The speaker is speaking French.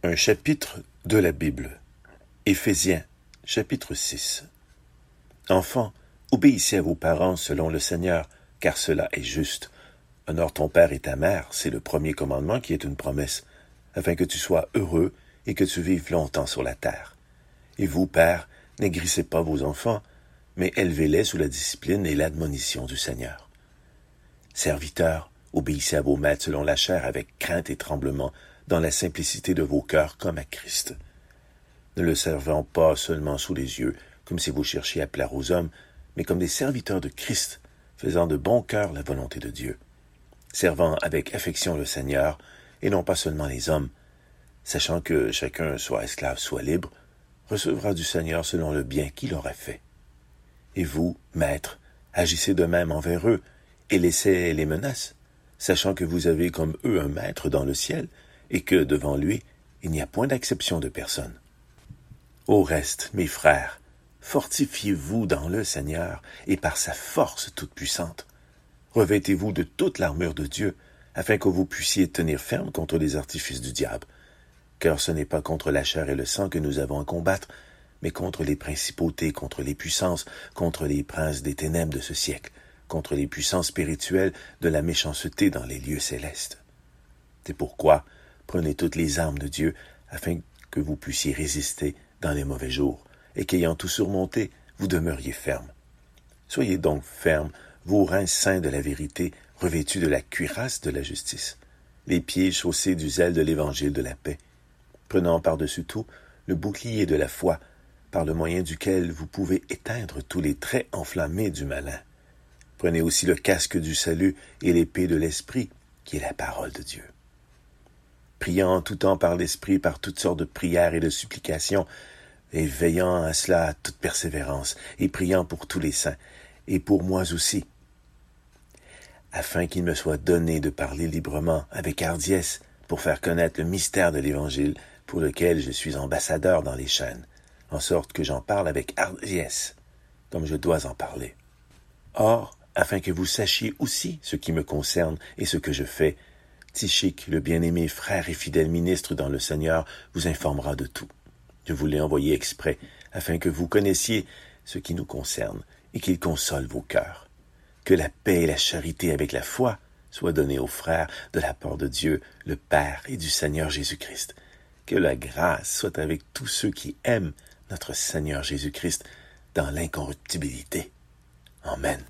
Un chapitre de la Bible. Éphésiens, chapitre 6. Enfants, obéissez à vos parents selon le Seigneur, car cela est juste. Honore ton père et ta mère, c'est le premier commandement qui est une promesse, afin que tu sois heureux et que tu vives longtemps sur la terre. Et vous, pères, n'aigrissez pas vos enfants, mais élevez-les sous la discipline et l'admonition du Seigneur. Serviteurs, obéissez à vos maîtres selon la chair avec crainte et tremblement, dans la simplicité de vos cœurs comme à Christ. Ne le servant pas seulement sous les yeux, comme si vous cherchiez à plaire aux hommes, mais comme des serviteurs de Christ, faisant de bon cœur la volonté de Dieu, servant avec affection le Seigneur, et non pas seulement les hommes, sachant que chacun, soit esclave, soit libre, recevra du Seigneur selon le bien qu'il aura fait. Et vous, maîtres, agissez de même envers eux, et laissez les menaces, sachant que vous avez comme eux un maître dans le ciel, et que, devant lui, il n'y a point d'acception de personne. Au reste, mes frères, fortifiez-vous dans le Seigneur, et par sa force toute puissante. Revêtez-vous de toute l'armure de Dieu, afin que vous puissiez tenir ferme contre les artifices du diable. Car ce n'est pas contre la chair et le sang que nous avons à combattre, mais contre les principautés, contre les puissances, contre les princes des ténèbres de ce siècle, contre les puissances spirituelles de la méchanceté dans les lieux célestes. C'est pourquoi, prenez toutes les armes de Dieu, afin que vous puissiez résister dans les mauvais jours, et qu'ayant tout surmonté, vous demeuriez fermes. Soyez donc fermes, vos reins saints de la vérité, revêtus de la cuirasse de la justice, les pieds chaussés du zèle de l'évangile de la paix, prenant par-dessus tout le bouclier de la foi, par le moyen duquel vous pouvez éteindre tous les traits enflammés du malin. Prenez aussi le casque du salut et l'épée de l'esprit, qui est la parole de Dieu. Priant en tout temps par l'esprit, par toutes sortes de prières et de supplications, et veillant à cela à toute persévérance, et priant pour tous les saints, et pour moi aussi, afin qu'il me soit donné de parler librement, avec hardiesse, pour faire connaître le mystère de l'Évangile, pour lequel je suis ambassadeur dans les chaînes, en sorte que j'en parle avec hardiesse, comme je dois en parler. Or, afin que vous sachiez aussi ce qui me concerne et ce que je fais, Tychique, le bien-aimé frère et fidèle ministre dans le Seigneur, vous informera de tout. Je vous l'ai envoyé exprès, afin que vous connaissiez ce qui nous concerne et qu'il console vos cœurs. Que la paix et la charité avec la foi soient données aux frères de la part de Dieu, le Père et du Seigneur Jésus-Christ. Que la grâce soit avec tous ceux qui aiment notre Seigneur Jésus-Christ dans l'incorruptibilité. Amen.